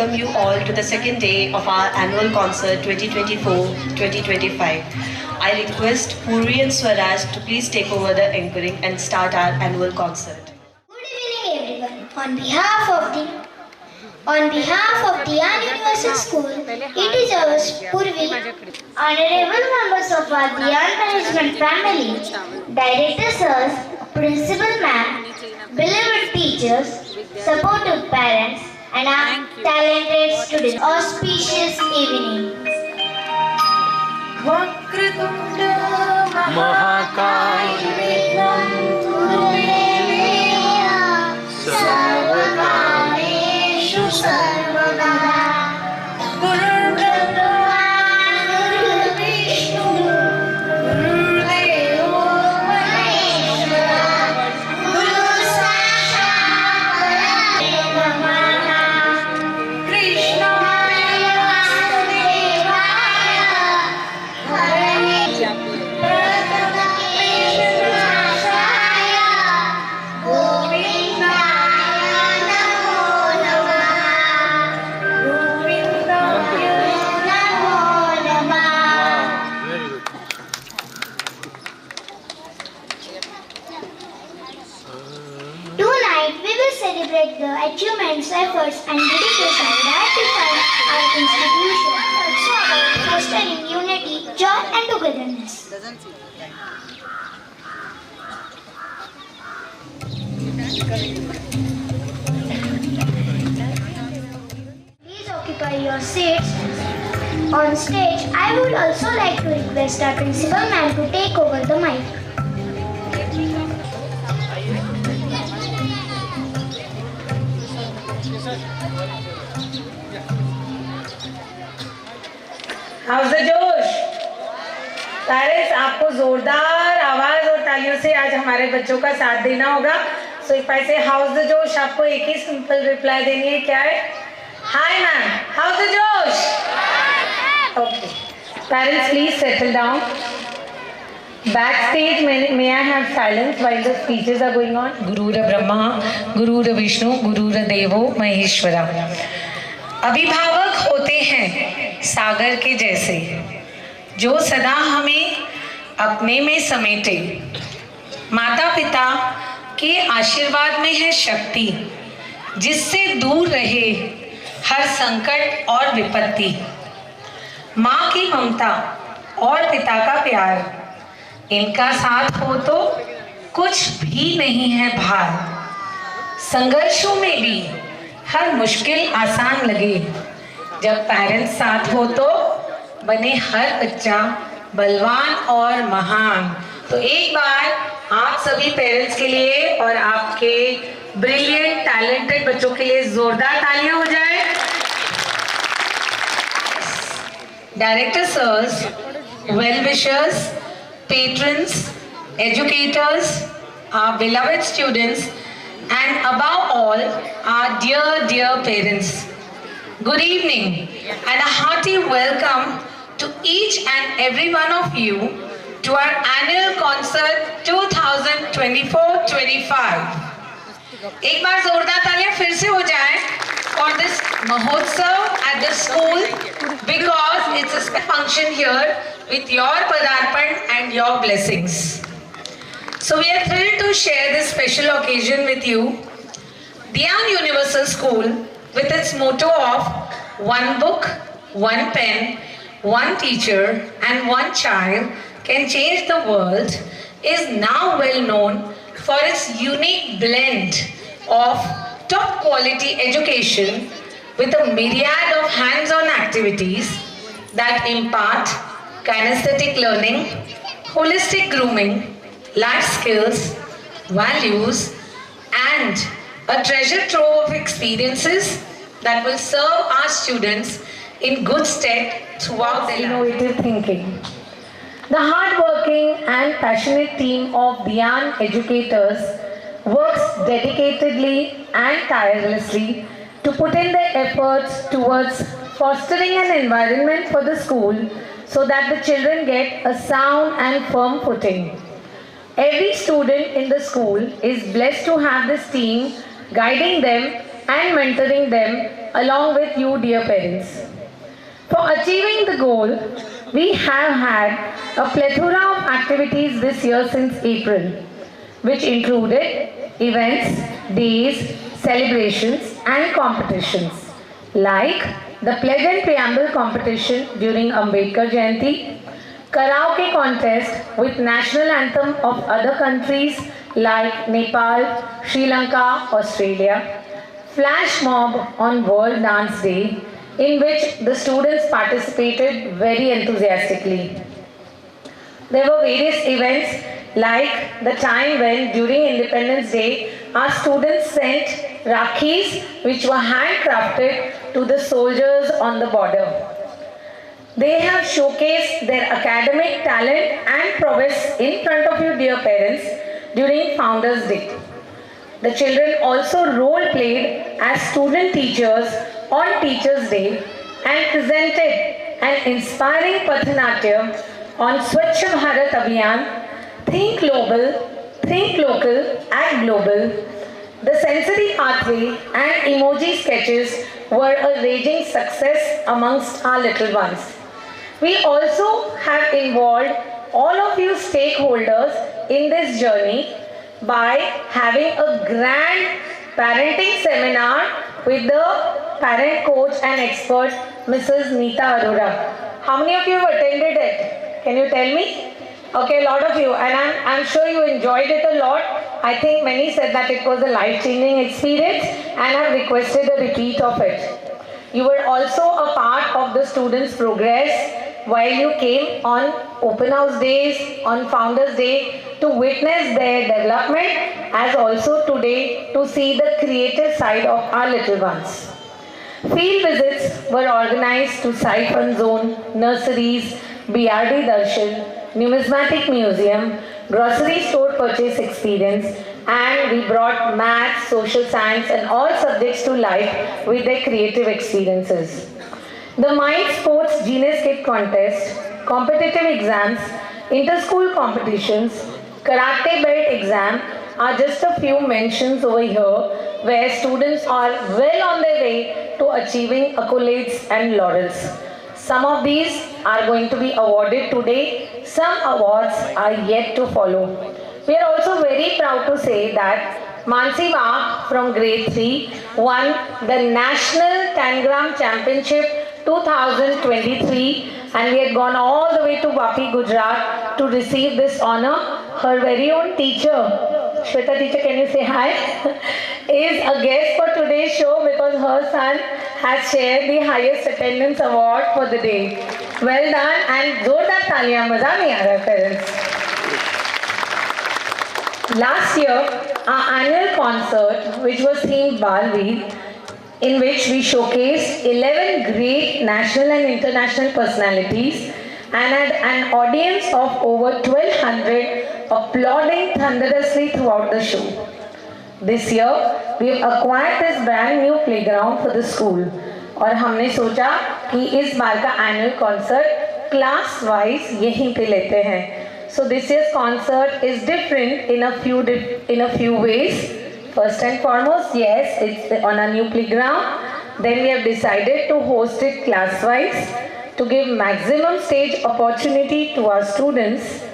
welcome you all to the second day of our annual concert 2024-2025. I request Purvi and Swaraj to please take over the anchoring and start our annual concert. Good evening, everyone. On behalf of Dhyan Universal School, it is ours, Purvi, honorable members of our Dhyan management family, director sirs, principal ma'am, beloved teachers, supportive parents, and our talented students. Auspicious evening. Vakratunda महाकाय विघ्नं कुरु मे देवा सर्वकार्येषु सर्वदा गुरुर्ब्रह्मा गुरुर्विष्णु गुरुर्देवो महेश्वरा गुरु साक्षात् परब्रह्म कृष्णाय वासुदेवाय Tonight, we will celebrate the achievements, efforts, and dedication that define our institution. Also about fostering unity, joy, and togetherness. Please occupy your seats. On stage, I would also like to request our principal ma'am to take over the mic. House the जोश। Parents, आपको जोरदार आवाज और तालियों से आज हमारे बच्चों का साथ देना होगा। सो इफ आई से हाउस द जोश, आपको एक ही सिंपल रिप्लाई देनी है। क्या है? हाय मैम, हाउस द जोश। Okay parents, please settle down. Backstage, may I have silence while the speeches are going on? Gurura Brahma, Gurura Vishnu, Gurura Devo Maheshwara. अभिभावक होते हैं सागर के जैसे, जो सदा हमें अपने में समेटे। माता पिता के आशीर्वाद में है शक्ति, जिससे दूर रहे हर संकट और विपत्ति। माँ की ममता और पिता का प्यार, इनका साथ हो तो कुछ भी नहीं है भार। संघर्षों में भी हर मुश्किल आसान लगे, जब पेरेंट्स साथ हो तो बने हर बच्चा बलवान और महान। तो एक बार आप सभी पेरेंट्स के लिए और आपके ब्रिलियंट टैलेंटेड बच्चों के लिए जोरदार तालियां हो जाए। Director sirs, well wishers, patrons, educators, our beloved students, and above all, our dear parents. Good evening and a hearty welcome to each and every one of you to our annual concert 2024-25. एक बार जोरदार तालियां फिर से हो जाएं for this Mahotsav at the school, because it's a special function here with your Padarpan and your blessings. So we are thrilled to share this special occasion with you. Dhyan Universal School, with its motto of one book, one pen, one teacher and one child can change the world, is now well known for its unique blend of top quality education with a myriad of hands-on activities that impart kinesthetic learning, holistic grooming, life skills, values, and a treasure trove of experiences that will serve our students in good stead throughout their innovative thinking. The hardworking and passionate team of Dhyan educators works dedicatedly and tirelessly to put in their efforts towards fostering an environment for the school so that the children get a sound and firm footing. Every student in the school is blessed to have this team guiding them and mentoring them along with you, dear parents. For achieving the goal, we have had a plethora of activities this year since April, which included events, days, celebrations and competitions like the Pledge and Preamble competition during Ambedkar Jayanti, karaoke contest with national anthem of other countries like Nepal, Sri Lanka, Australia, flash mob on World Dance Day, in which the students participated very enthusiastically. There were various events like the time when during Independence Day our students sent Rakhis which were handcrafted to the soldiers on the border. They have showcased their academic talent and prowess in front of you, dear parents, during Founders Day. The children also role played as student teachers on Teachers Day and presented an inspiring Pathanatyam on Swachh Bharat Abhiyan, Think Global, Think Local, Act Global. The sensory pathway and emoji sketches were a raging success amongst our little ones. We also have involved all of you stakeholders in this journey by having a grand parenting seminar with the parent coach and expert Mrs. Neeta Arora. How many of you have attended it? Can you tell me? Okay, a lot of you, and I'm sure you enjoyed it a lot. I think many said that it was a life-changing experience and have requested a repeat of it. You were also a part of the students' progress while you came on open house days, on Founders Day, to witness their development, as also today to see the creative side of our little ones. Field visits were organized to Siphon Zone, nurseries, BRD Darshan, Numismatic Museum, grocery store purchase experience, and we brought maths, social science and all subjects to life with their creative experiences. The Mind Sports Genius Kit Contest, competitive exams, inter-school competitions, karate belt exam are just a few mentions over here where students are well on their way to achieving accolades and laurels. Some of these are going to be awarded today. Some awards are yet to follow. We are also very proud to say that Mansi Waq from grade 3 won the National Tangram Championship 2023, and we had gone all the way to Vapi, Gujarat to receive this honor. Her very own teacher, Shweta teacher, can you say hi? Is a guest for today's show because her son has shared the highest attendance award for the day. Well done, and जोरदार तालियां, मजा नहीं आ रहा parents. Last year, our annual concert, which was themed Balveer, in which we showcased 11 great national and international personalities and had an audience of over 1200 applauding thunderously throughout the show. This year, we have acquired this brand new playground for the school और हमने सोचा कि इस बार का annual concert class wise यहीं पे लेते हैं. So this year's concert is different in a few ways. First and foremost, yes, it's on a new playground. Then we have decided to host it class-wise to give maximum stage opportunity to our students.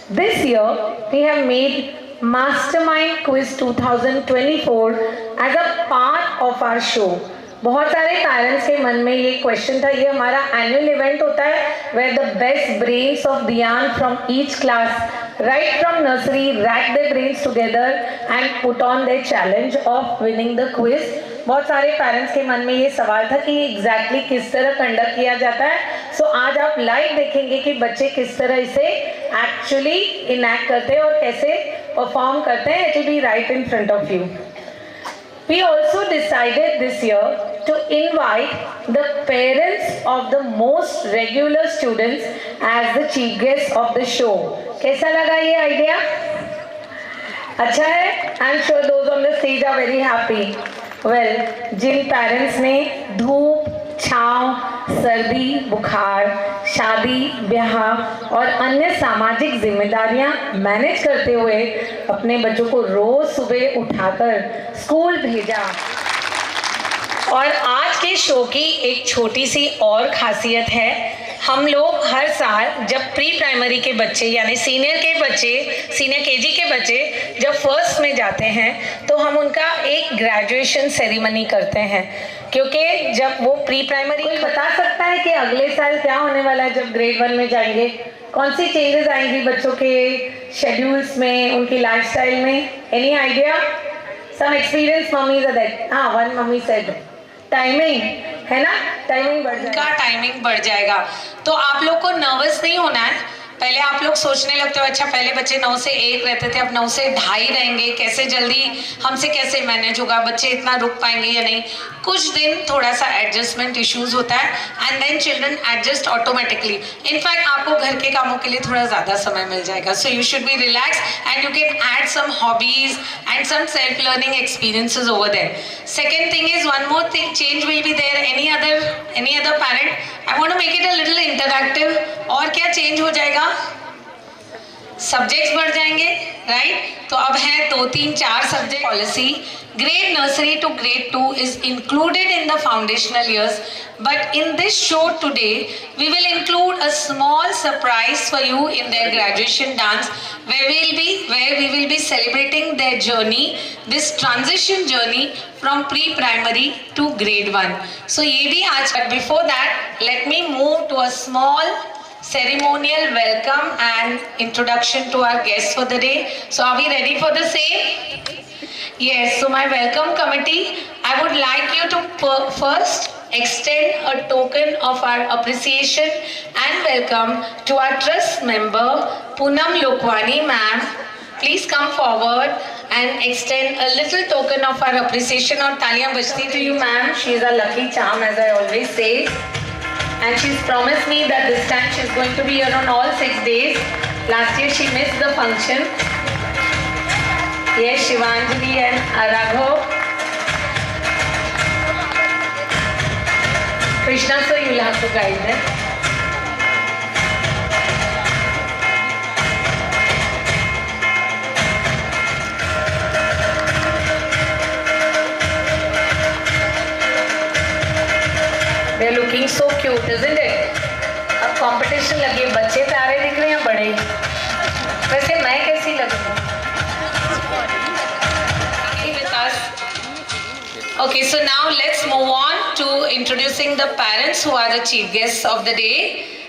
This year, we have made Mastermind Quiz 2024 as a part of our show. बहुत सारे parents के मन में ये question था. ये हमारा annual event होता है where the best brains of Dhyan from each class, right from nursery, rack their brains together and put on their challenge of winning the quiz. बहुत सारे पेरेंट्स के मन में ये सवाल था कि एग्जैक्टली किस तरह कंडक्ट किया जाता है. सो आज आप लाइव देखेंगे कि बच्चे किस तरह इसे एक्चुअली इनैक्ट करते हैं और कैसे परफॉर्म करते हैं. It will be right in front of you. We also decided this year to invite the parents of the most regular students as the chief guests of the show. कैसा लगा ये idea? अच्छा है? I'm sure those on the stage are very happy. Well, जिन parents ने धूप, छांव, सर्दी, बुखार, शादी, ब्याह और अन्य सामाजिक जिम्मेदारियां मैनेज करते हुए अपने बच्चों को रोज सुबह उठाकर स्कूल भेजा, और आज के शो की एक छोटी सी और खासियत है, हम लोग हर साल जब प्री प्राइमरी के बच्चे यानी सीनियर केजी के बच्चे जब फर्स्ट में जाते हैं तो हम उनका एक ग्रेजुएशन सेरेमनी करते हैं, क्योंकि जब वो प्री प्राइमरी बता सकता है कि अगले साल क्या होने वाला है जब ग्रेड 1 में जाएंगे, कौन सी चेंजेस आएंगी बच्चों के शेड्यूल्स में, उनकी लाइफस्टाइल में? Any idea? Some experience mummies are that. हाँ, वन मम्मी सेड टाइमिंग, है ना, टाइमिंग बढ़ जाएगा। का टाइमिंग बढ़ जाएगा। तो आप लोग को नर्वस नहीं होना है। पहले आप लोग सोचने लगते हो अच्छा पहले बच्चे 9 से 1 रहते थे, अब 9 से 2:30 रहेंगे, कैसे जल्दी हमसे कैसे मैनेज होगा, बच्चे इतना रुक पाएंगे या नहीं। कुछ दिन थोड़ा सा एडजस्टमेंट इश्यूज होता है and then children adjust automatically. In fact आपको घर के कामों के लिए थोड़ा ज़्यादा समय मिल जाएगा, so you should be relax and you can add some hobbies and some self learning experiences over there. Second thing is one more thing, change will be there. Any other parent, I want to make it a little interactive. और क्या change हो जाएगा? Subjects बढ़ जाएंगे, right? तो अब है 2, 3, 4 subject policy. Grade nursery to grade 2 is included in the foundational years, but in this show today we will include a small surprise for you in their graduation dance where we will be celebrating their journey, this transition journey from pre-primary to grade 1. So ये भी आज, but before that let me move to a small ceremonial welcome and introduction to our guests for the day. So are we ready for the same? Yes, so my welcome committee, I would like you to first extend a token of our appreciation and welcome to our trust member Poonam Lokwani ma'am. Please come forward and extend a little token of our appreciation और तालियां बजती to you ma'am. She is a lucky charm, as I always say. And she's promised me that this time she's going to be here on all 6 days. Last year she missed the function. Yes, Shivanjali and Raghav. Krishna sir, you'll have to guide them. They're looking so cute, isn't it? अब competition लगी है, बच्चे प्यारे दिख रहे हैं बड़े। वैसे मैं कैसी लग रही हूँ? Okay, so now let's move on to introducing the parents who are the chief guests of the day.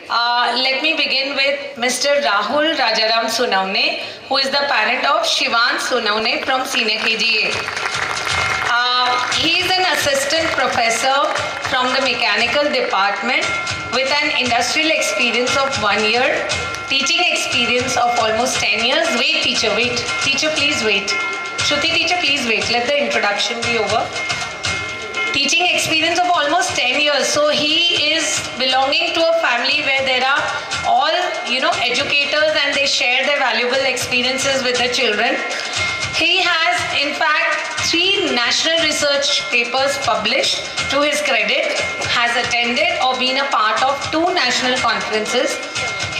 Let me begin with Mr. Rahul Rajaram Sunavne, who is the parent of Shivan Sunavne from Senior KGA. He is an assistant professor from the mechanical department with an industrial experience of 1 year, teaching experience of almost 10 years. Wait teacher, wait. Teacher please wait. Shruti teacher please wait. Let the introduction be over. Teaching experience of almost 10 years. So he is belonging to a family where there are all, educators and they share their valuable experiences with the children. He has in fact 3 national research papers published to his credit, has attended or been a part of 2 national conferences.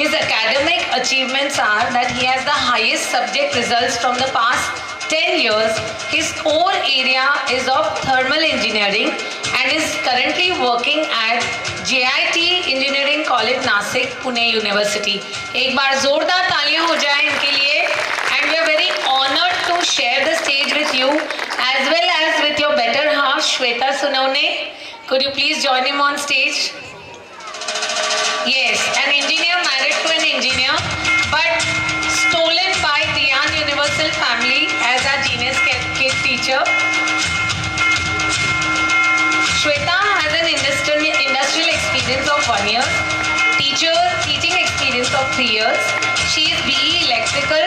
His academic achievements are that he has the highest subject results from the past 10 years. His core area is of thermal engineering and is currently working at JIT Engineering College Nasik, Pune University. एक बार जोरदार तालियां हो जाए इनके लिए. And we are very honored to share the stage with you as well as with your better half Shweta Sunavne. Could you please join him on stage? Yes, an engineer married to an engineer, but stolen by Diyan Universal family as our genius kid teacher. Shweta has an industrial experience of 1 year, teaching experience of 3 years. She is BE Electrical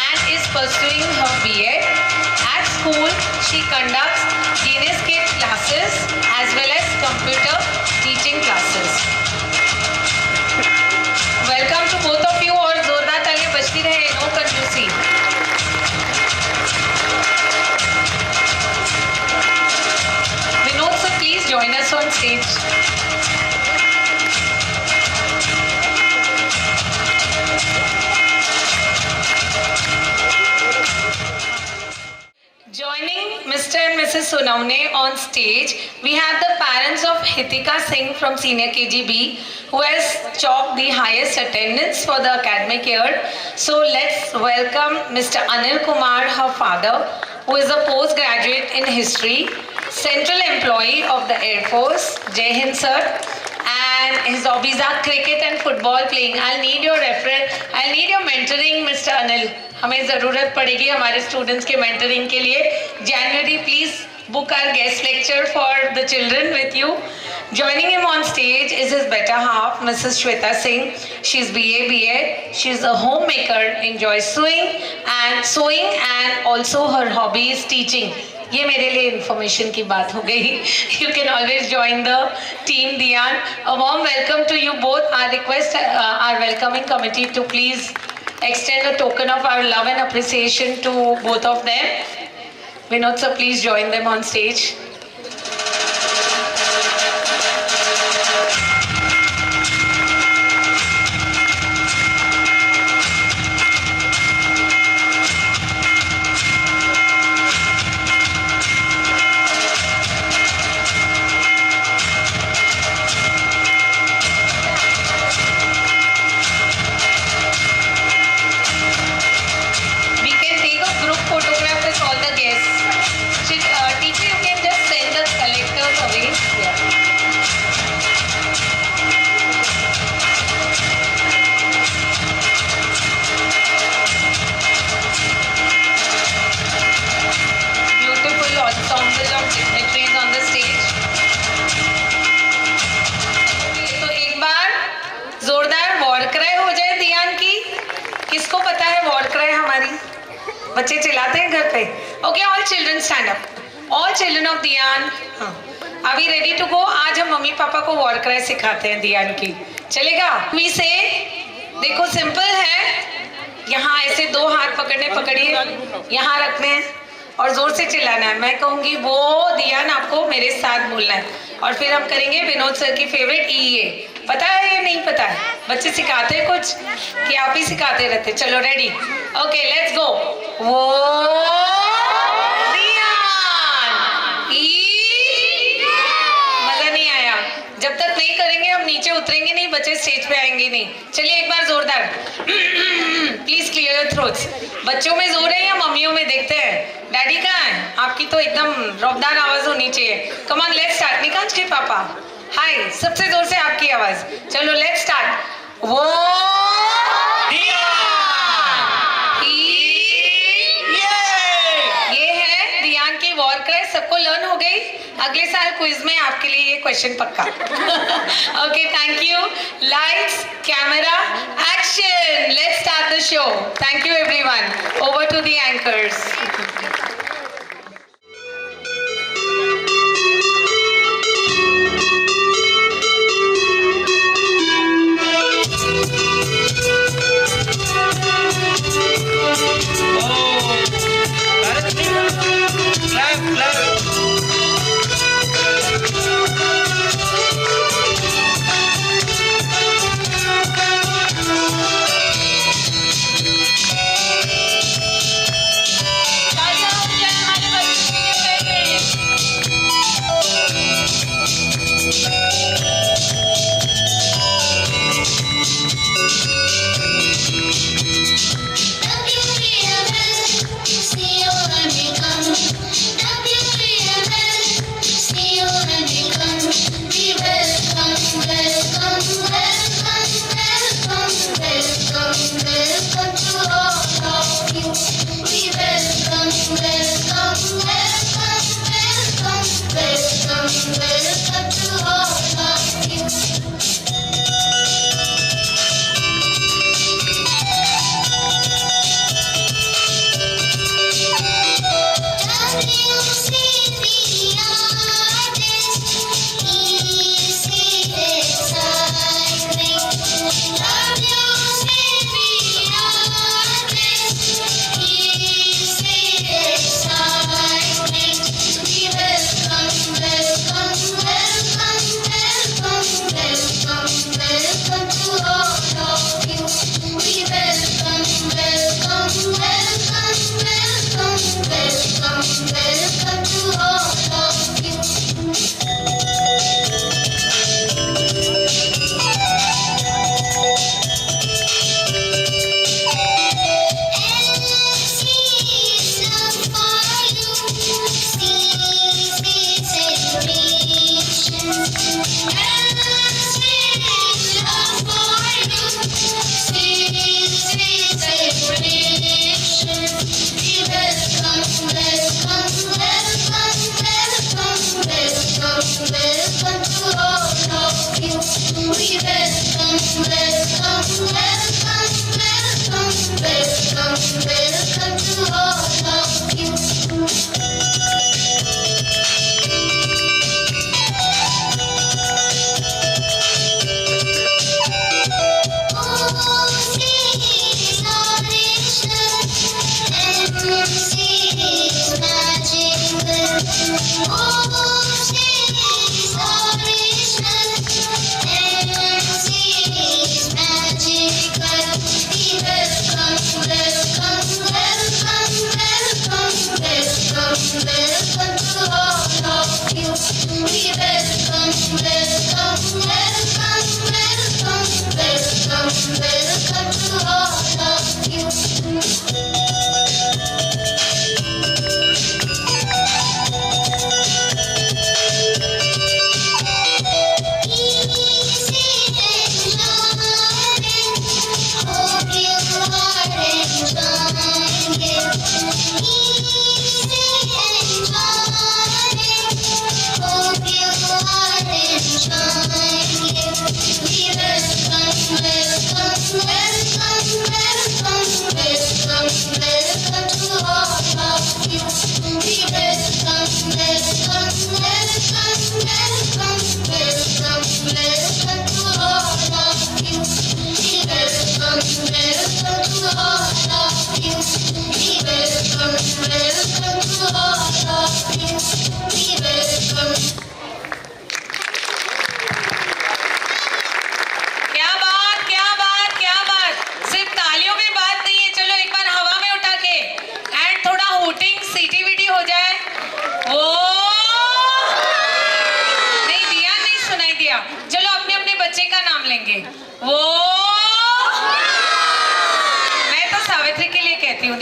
and is pursuing her BEd. At school, she conducts genius kid classes as well as computer teaching classes. Welcome to both of you और जोरदार तालियां बजती रहे, no confusion. Vinod sir, please join us on stage. Joining Mr. and Mrs. Sunavne Javne on stage. We have the parents of Hitika Singh from Senior KGB, who has chalked the highest attendance for the academic year. So let's welcome Mr. Anil Kumar, her father, who is a postgraduate in history, central employee of the Air Force. Jai Hind, sir. And his hobbies are cricket and football playing. I'll need your reference. I'll need your mentoring, Mr. Anil. हमें ज़रूरत पड़ेगी हमारे students के mentoring के लिए. January, please book our guest lecture for the children with you. Joining him on stage is his better half, Mrs. Shweta Singh. She's BA B.Ed. She's a homemaker, enjoys sewing and also her hobby is teaching. ये मेरे लिए information की बात हो गई. You can always join the team, Diyan. A warm welcome to you both. I request our welcoming committee to please extend a token of our love and appreciation to both of them. Vinod sir, please join them on stage. बच्चे चिल्लाते हैं घर पे. Okay, all children stand up. All children of Diyan. Are we ready to go? आज हम mummy papa को war cry सिखाते हैं दियान की. चलेगा? मी से देखो सिंपल है. यहाँ ऐसे दो हाथ पकड़िए. यहाँ रखने हैं और जोर से चिल्लाना है. मैं कहूँगी वो दियान आपको मेरे साथ बोलना है और फिर हम करेंगे विनोद सर की फेवरेट ई. पता है या नहीं पता है? बच्चे सिखाते हैं कुछ कि आप ही सिखाते रहते? चलो रेडी. Okay let's go. वो मजा नहीं आया. जब तक नहीं करेंगे हम नीचे उतरेंगे नहीं, बच्चे स्टेज पे आएंगे नहीं. चलिए एक बार जोरदार. Please clear your throats. बच्चों में जोर है या मम्मियों में? देखते हैं. डैडी कहाँ है? आपकी तो एकदम रौबदार आवाज होनी चाहिए. Come on let's start. Nikansh के पापा हाय. सबसे जोर से आपकी आवाज. चलो लेट्स स्टार्ट. वो वॉर क्राई सबको लर्न हो गई. अगले साल क्विज में आपके लिए ये क्वेश्चन पक्का. Okay thank you. Lights camera action. Let's start the show. Thank you everyone. Over to the anchors.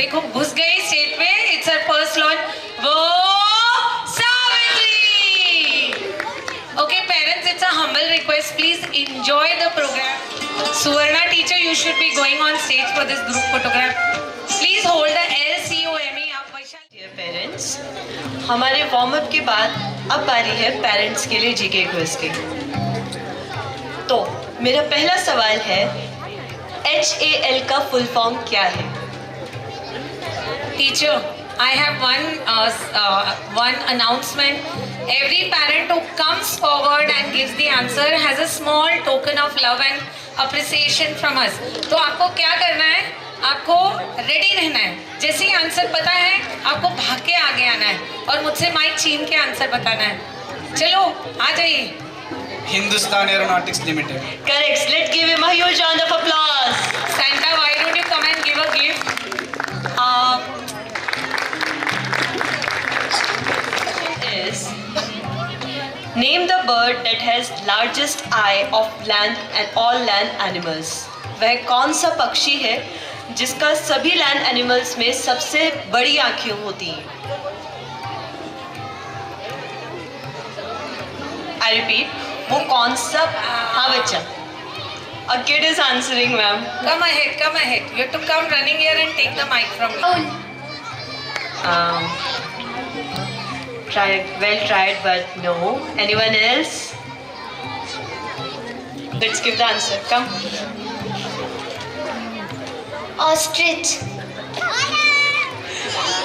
देखो घुस गई स्टेज पे. It's her first launch. वो Okay, parents, it's a humble request. Please enjoy the program. Suvarna teacher, you should be going on stage for this group photograph. Please hold the LCOME up. Dear parents, हमारे warm up के बाद अब बारी है parents के लिए GK quiz की. तो मेरा पहला सवाल है, HAL का फुल फॉर्म क्या है? Teacher, I have one announcement. Every parent who comes forward and gives the answer has a small token of love and appreciation from us. तो आपको क्या करना है? आपको रेडी रहना है. जैसे ही आंसर पता है आपको भाग के आगे आना है और मुझसे माइक छीन के आंसर बताना है. चलो आ जाइए. Hindustan Aeronautics Limited. Correct. Let's give him a huge round of applause. Santa, why don't you come and give a gift? Is name the bird that has largest eye of land and all land animals. वह कौन सा पक्षी है जिसका सभी land animals में सबसे बड़ी आंखें होती हैं? I repeat, वो कौन सा? हाँ बच्चा. A kid is answering, ma'am. Come ahead, come ahead. You have to come running here and take the mic from me. Well tried, but no. Anyone else? Let's give the answer. Come. Ostrich.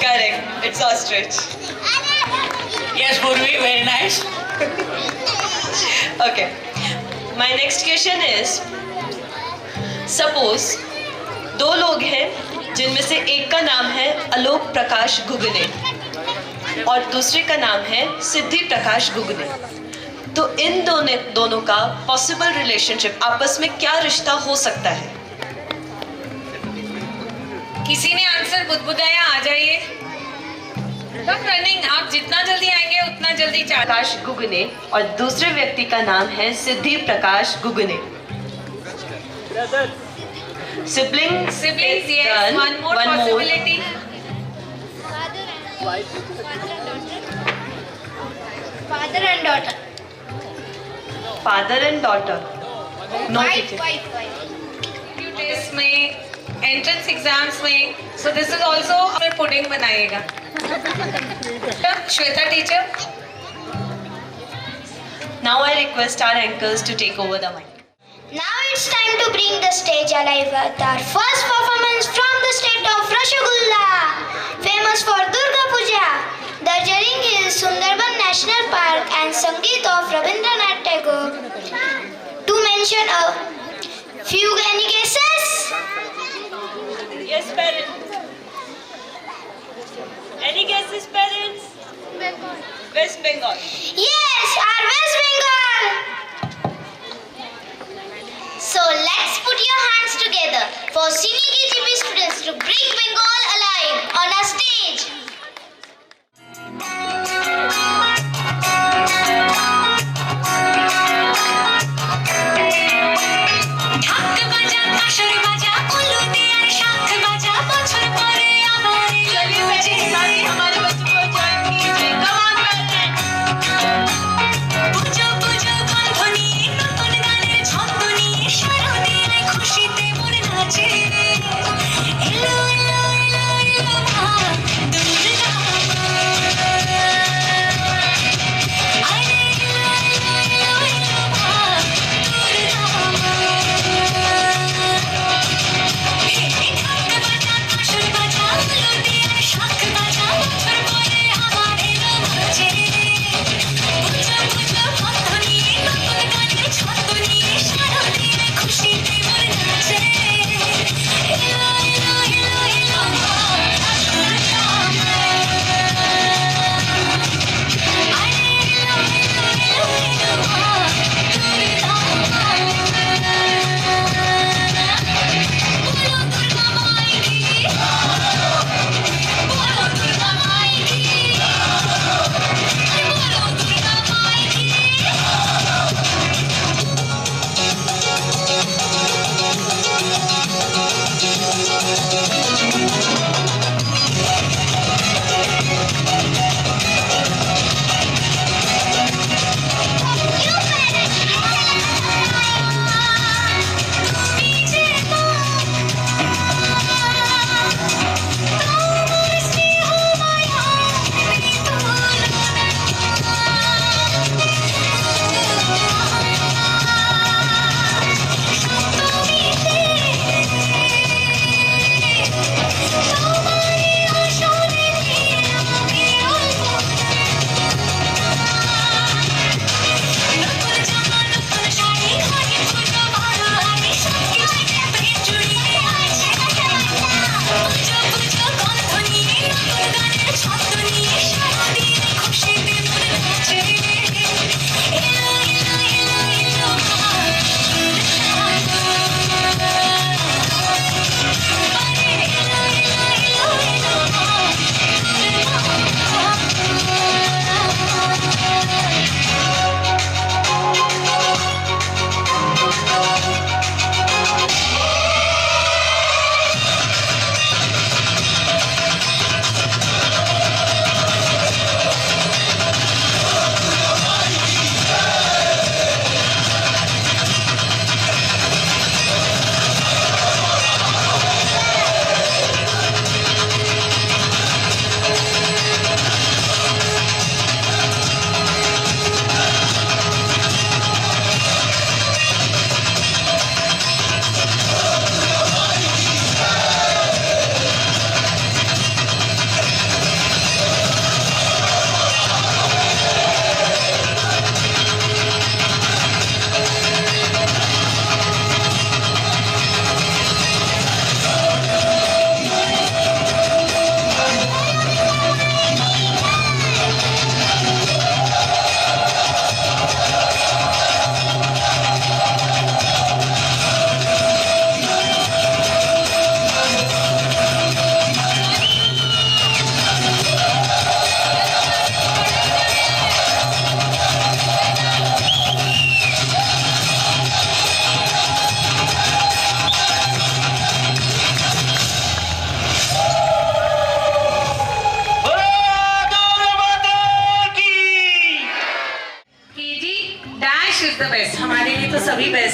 Correct. It's ostrich. Yes, Purvi, very nice. Okay. My next question is, suppose दो लोग हैं जिनमें से एक का नाम है आलोक प्रकाश गुगने और दूसरे का नाम है सिद्धि प्रकाश गुगने. तो इन दोनों का पॉसिबल रिलेशनशिप, आपस में क्या रिश्ता हो सकता है? किसी ने आंसर बुदबुदाया, आ जाइए. Come running. आप जितना जल्दी आएंगे उतना जल्दी प्रकाश गुगने और दूसरे व्यक्ति का नाम है सिद्धि प्रकाश गुगने. Siblings, Siblings, yes. done. One more possibility. Father and daughter. Father and daughter. No teacher. Wife. Test में, एंट्रेंस एग्जाम्स में. So this is also pudding बनाइएगा. Shweta teacher. Now I request our anchors to take over the mic. Now it's time to bring the stage alive with our first performance from the state of Rasgulla, famous for Durga Puja. Darjeeling Hills, Sundarban National Park and Sangeet of Rabindranath Tagore. To mention a few, any guesses? Yes, parents. Any guesses, parents? West Bengal. Yes, our West Bengal. So let's put your hands together for senior KGP students to bring Bengal alive on our stage. हमारे बच्चों को join कीजिए. Come on, parents. খুশিতে মন নাচে এলো এলো এলো এলো মা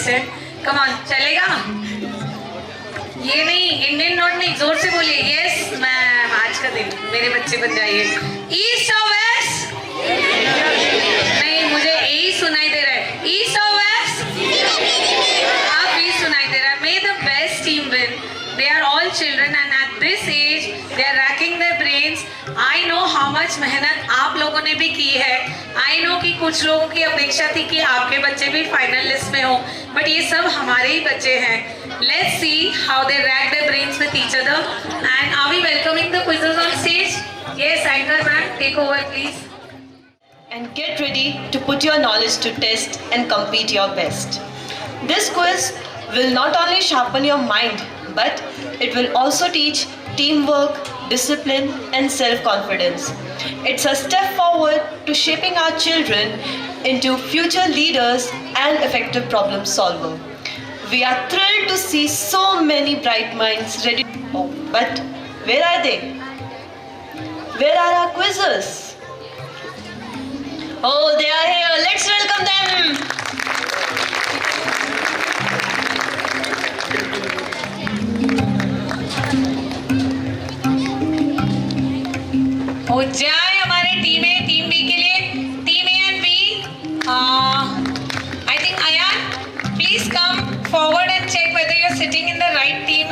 बेस्ट है. कम ऑन, चलेगा? ये नहीं, इंडियन नोट नहीं, जोर से बोलिए. यस मैम, आज का दिन मेरे बच्चे बन जाइए. ईस्ट और वेस्ट? नहीं, मुझे यही सुनाई दे रहा है. ईस्ट और वेस्ट? आप भी सुनाई दे रहा है. May the best team win. They are all children and at this age they are racking their brains. I know how much मेहनत आप लोगों ने भी की है. I know कि कुछ लोगों की अपेक्षा थी कि आपके बच्चे भी फाइनल लिस्ट में हो, बट ये सब हमारे ही बच्चे हैं. Let's see how they rack their brains with each other. And are we welcoming the quizzes on stage? Yes, anchor man, take over please. And get ready to put your knowledge to test and compete your best. This quiz will not only sharpen your mind, but it will also teach teamwork, discipline, and self-confidence. It's a step forward to shaping our children into future leaders and effective problem solvers. We are thrilled to see so many bright minds ready. Oh, but where are they? Where are our quizzes? Oh, they are here. Let's welcome them. हो जाए हमारे team ए, team B के लिए. Team A and B. I think Ayaan, please come forward and check whether you are sitting in the right team.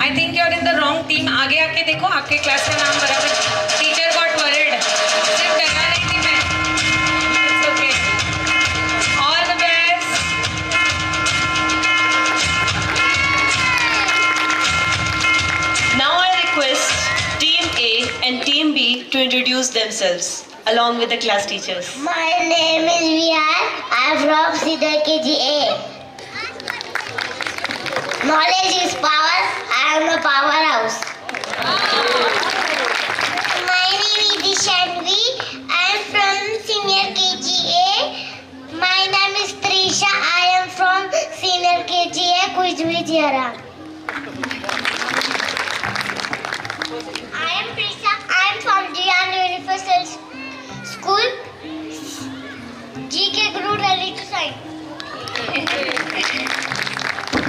I think you are in the wrong team. आगे आके देखो आपके class का नाम बराबर. Teacher got worried. सिर्फ डरा रही थी मैं. It's okay. All the best. Now I request Team A and Team B to introduce themselves along with the class teachers. My name is Vihar. I am from Senior KGA. Knowledge is power. I am a powerhouse. My name is Dishanvi. I am from Senior KGA. My name is Trisha. I am from Senior KGA Kujvijara. I am Trisha. I am from Jian Universal School. GK Guru ready to sign.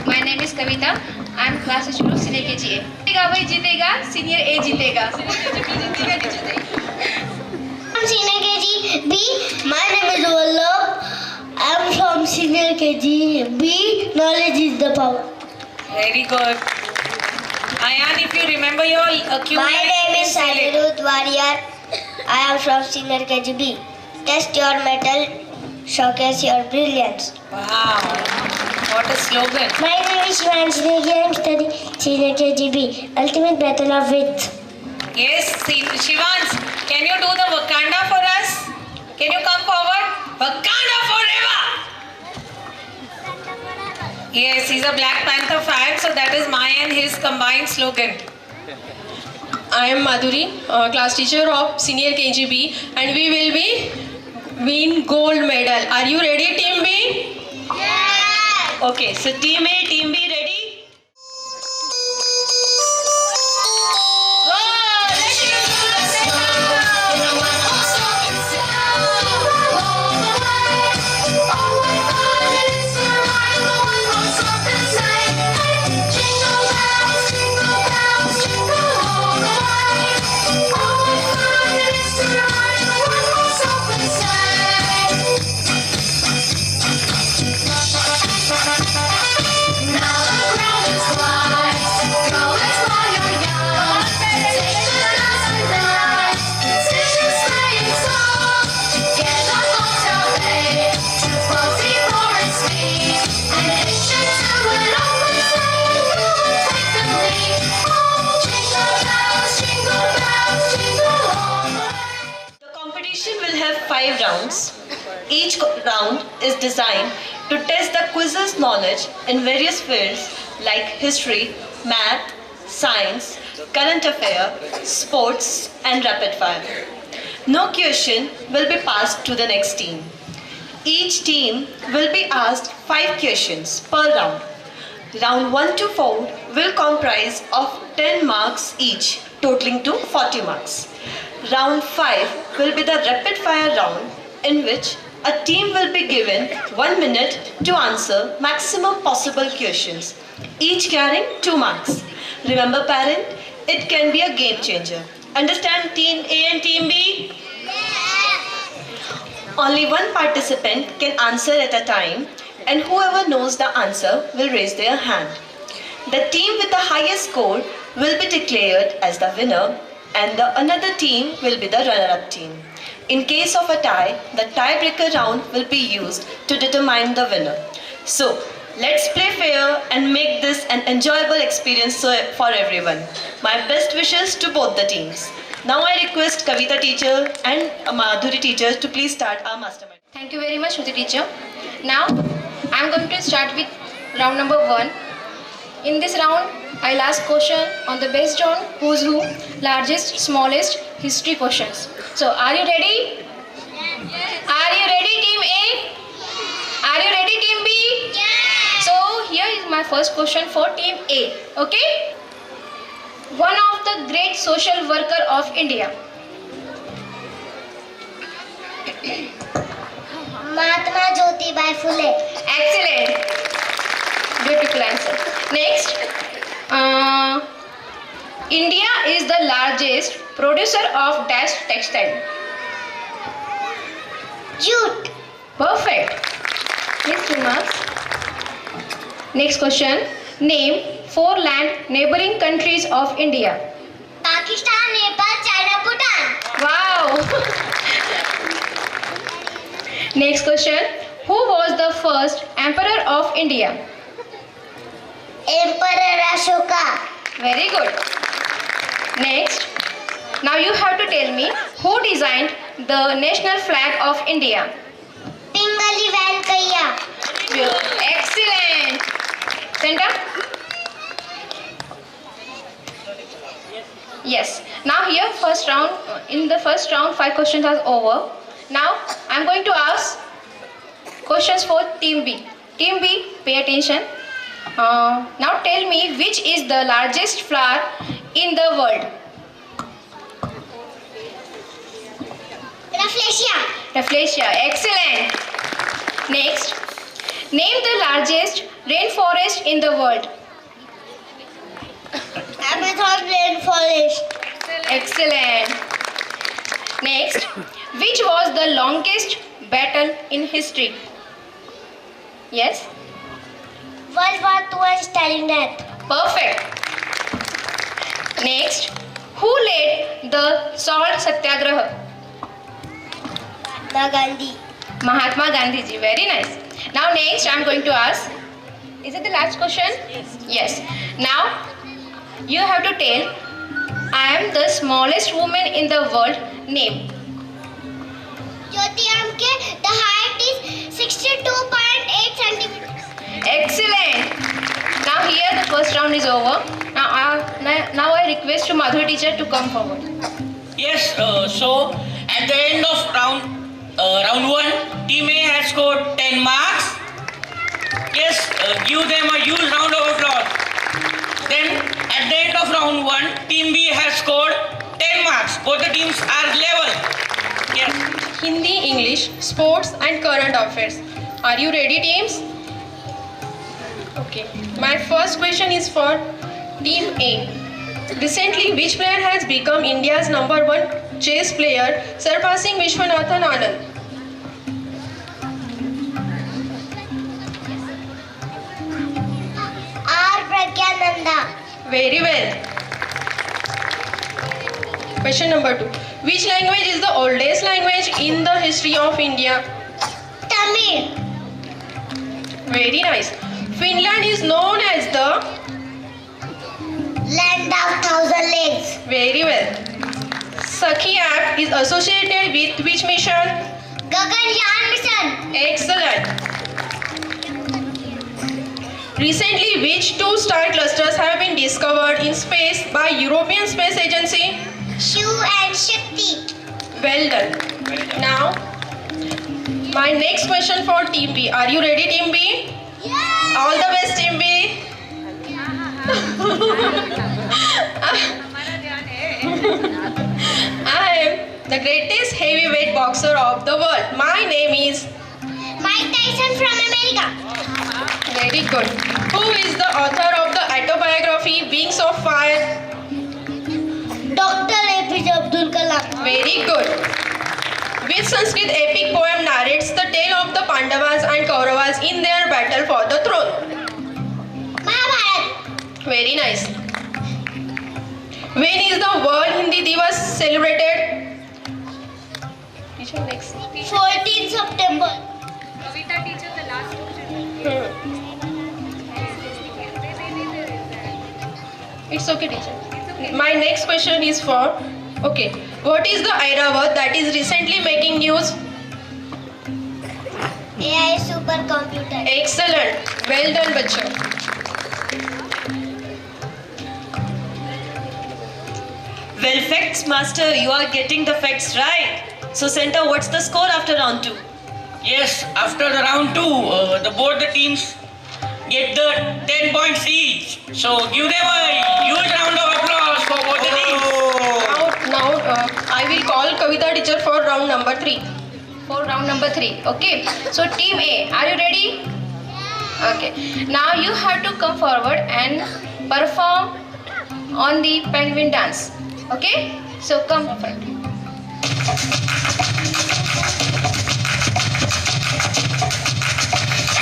My name is Kavita. I am class teacher of Senior KGA. जीतेगा वही जीतेगा, Senior A जीतेगा. From Senior KGB. My name is Vallabh. I am from Senior KGB. Knowledge is the power. Very good. Ayan, if you remember your Q&A. My name is Anirudh Warrior. I am from Senior KGB. Test your mettle, showcase your brilliance. Wow, what a slogan. My name is Shivansh Negi. I am studying Senior KGB. Ultimate battle of wits. Yes, Shivans, can you do the Wakanda for us? Can you come forward? Wakanda forever! Yes, he's a Black Panther fan, so that is my and his combined slogan. I am Madhuri, class teacher of Senior KGB, and we will be win gold medal. Are you ready, Team B? Yeah! Okay, so Team A, Team B ready? Rounds. Each round is designed to test the quizzes' knowledge in various fields like history, math, science, current affairs, sports, and rapid fire. No question will be passed to the next team. Each team will be asked 5 questions per round. Round 1 to 4 will comprise of 10 marks each, totaling to 40 marks. Round 5 will be the rapid fire round, in which A team will be given 1 minute to answer maximum possible questions, each carrying 2 marks. Remember parent, it can be a game changer. Understand team A and team B? Only one participant can answer at a time, and whoever knows the answer will raise their hand. The team with the highest score will be declared as the winner, and the another team will be the runner-up team. In case of a tie, the tiebreaker round will be used to determine the winner. So, let's play fair and make this an enjoyable experience for everyone. My best wishes to both the teams. Now I request Kavita teacher and Madhuri teacher to please start our mastermind. Thank you very much, Shruti teacher. Now, I am going to start with round number 1. In this round, I'll ask question on the based on who's who, largest, smallest, history questions. So, are you ready? Are you ready, team A? Are you ready, team B? So, here is my first question for team A. Okay? One of the great social worker of India. Mahatma Jyotibai Phule. Excellent. Beautiful answer. Next, India is the largest producer of dash textile. Jute. Perfect. Next 2 marks. Next question. Name 4 land neighboring countries of India. Pakistan, Nepal, China, Bhutan. Wow. Next question. Who was the first emperor of India? Emperor Ashoka. Very good. Next. Now you have to tell me who designed the national flag of India. Pingali Venkaiah. Excellent. Center. Yes. Now here first round, in the first round 5 questions are over. Now I am going to ask questions for team B. Team B, pay attention. Now tell me which is the largest flower in the world. Rafflesia. Rafflesia. Excellent. Next, name the largest rainforest in the world. Amazon rainforest. Excellent. Next, which was the longest battle in history? Yes? World War II and Stalingrad. Perfect. Next, who led the salt satyagraha? Mahatma Gandhi. Mahatma Gandhi ji. Very nice. Now next I am going to ask, is it the last question? Yes. Now you have to tell, I am the smallest woman in the world. Name. Jyoti Amke, the height is 62.8 centimeters. Excellent. Now here the first round is over. Now I request to Madhuri teacher to come forward. Yes, so at the end of round 1, team A has scored 10 marks. Yes, give them a huge round of applause. Then at the end of round 1, team B has scored 10 marks. Both the teams are level. Yes. Hindi, English, sports and current affairs. Are you ready, teams? Okay. My first question is for team A. Recently, which player has become India's #1 chess player, surpassing Vishwanathan Anand? R. Pragyananda. Very well. Question number 2. Which language is the oldest language in the history of India? Tamil. Very nice. Finland is known as the... Land of Thousand Lakes. Very well. Sakhi app is associated with which mission? Gaganyaan mission. Excellent. Recently, which 2 star clusters have been discovered in space by European Space Agency? Shiv and Shakti. Well done. Now, my next question for Team B. Are you ready, Team B? Yeah. All the best, Team B. I am the greatest heavyweight boxer of the world? My name is Mike Tyson from America. very good. Who is the author of the autobiography Wings of Fire? Dr. APJ Abdul Kalam. Very good. Which Sanskrit epic poem narrates the tale of the Pandavas and Kauravas in their battle for the throne? Mahabharat. Very nice. When is the World Hindi Divas celebrated? Teacher, next. 14th September. It's okay, teacher. My next question is for, okay, what is the Airavat that is recently making news? AI supercomputer. Excellent. Well done, bachcho. Well, facts master, you are getting the facts right. So Center, what's the score after round 2? Yes, after the round 2, both the teams get the 10 points each. So give them a huge round of applause for both the teams. Now I will call Kavita teacher for round number 3. For round number 3. Okay. So team A, are you ready? Okay. Now you have to come forward and perform on the penguin dance. Okay? So come front.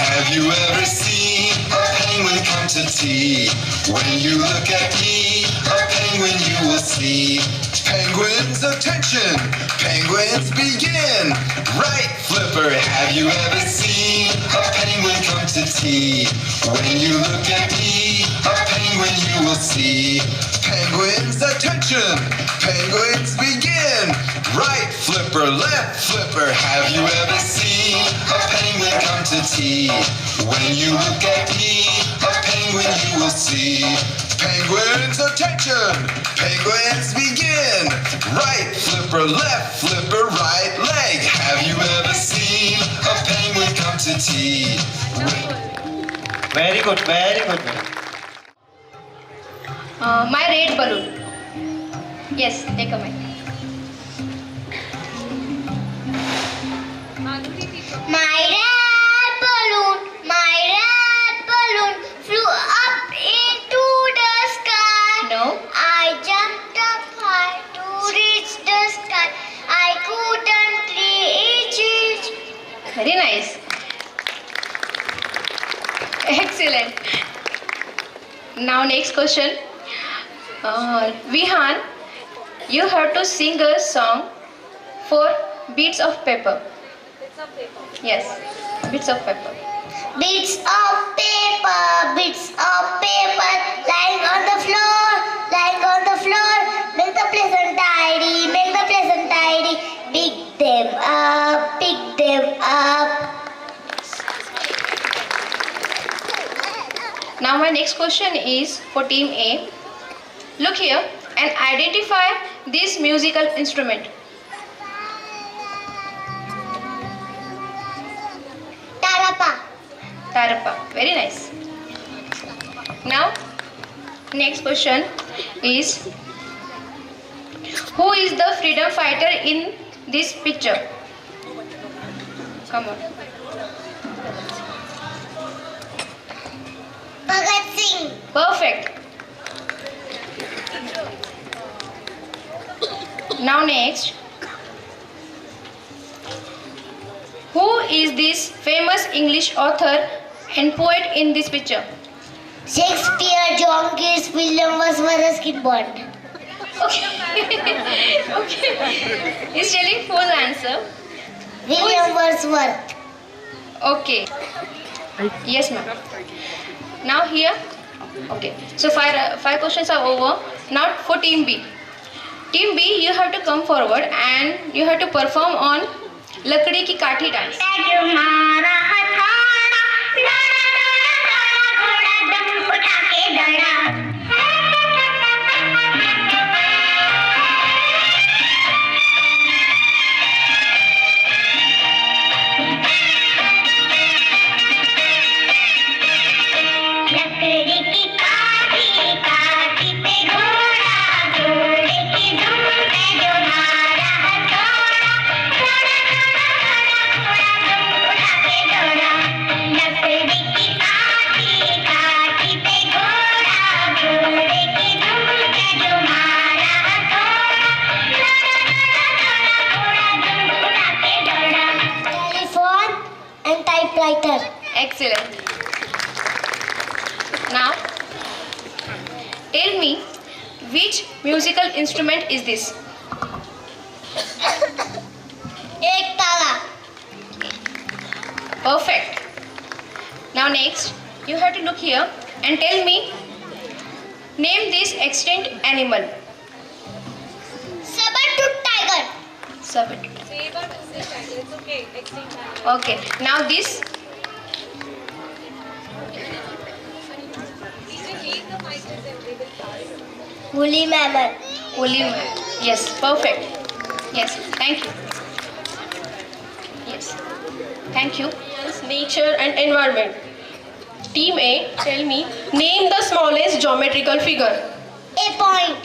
Have you ever seen a penguin come to tea? When you look at me, a penguin you will see. Penguins, attention! Penguins begin! Right, Flipper, have you ever seen a penguin come to tea? When you look at me, a penguin you will see. Penguins, attention! Penguins begin! Right, Flipper, left, Flipper, have you ever seen a penguin come to tea? When you look at me, a penguin you will see. Penguins, attention! Penguins begin! Right, Flipper, left, Flipper, right leg. Have you ever seen a penguin come to tea? Very good, very good. My red balloon. Yes, take a mic. My red balloon flew up into the sky. No. I jumped up high to reach the sky. I couldn't reach it. Very nice. Excellent. Now next question. Vihan, you have to sing a song for Bits of Paper. Yes, Bits of Paper. Bits of paper, lying on the floor, make the place untidy, pick them up. Now my next question is for team A. Look here and identify this musical instrument. Tarapa. Very nice. Now, next question is, who is the freedom fighter in this picture? Come on. Bhagat Singh. Perfect. Now next, who is this famous English author and poet in this picture? Shakespeare, John Keats, William Wordsworth, Ruskin Bond. Okay. Okay. He's telling full answer. William Wordsworth. Okay. Yes, ma'am. Now here. Okay. So five questions are over. Now for team B. Team B, you have to come forward and you have to perform on Lakdi Ki Kathi dance. घोड़े की धूम पे जो मारा हथौड़ा Excellent. Now, tell me, which musical instrument is this? Ek tala. Perfect. Now next, you have to look here and tell me, name this extinct animal. Saber-tooth tiger. Saber. Okay. Now this. Woolly mammoth. Woolly. Yes. Perfect. Yes. Thank you. Yes. Thank you. Nature and environment. Team A, tell me, name the smallest geometrical figure. A point.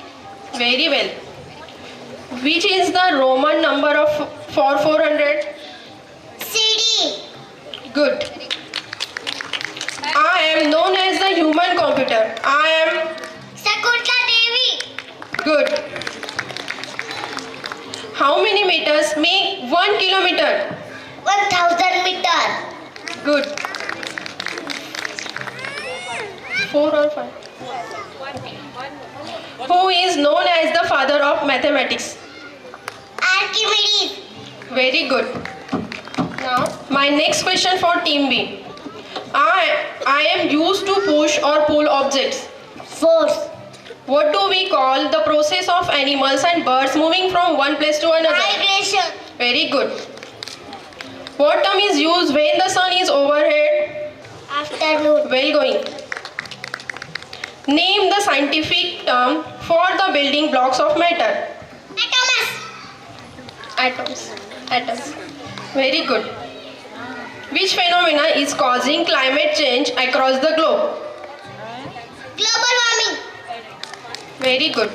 Very well. Which is the Roman number for 400? CD. Good. I am known as the human computer. I am Sakurta Devi. good. How many meters make 1 kilometer? 1000 meter. Good. 4 or 5? Who is known as the father of mathematics? Archimedes. Very good. Now, my next question for Team B. I am used to push or pull objects. Force. What do we call the process of animals and birds moving from one place to another? Migration. Very good. What term is used when the sun is overhead? Afternoon. Well going. Name the scientific term for the building blocks of matter. Atoms. Atoms. Very good. Which phenomena is causing climate change across the globe? Global warming. Very good.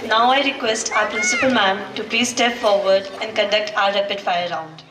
Now I request our principal ma'am to please step forward and conduct our rapid fire round.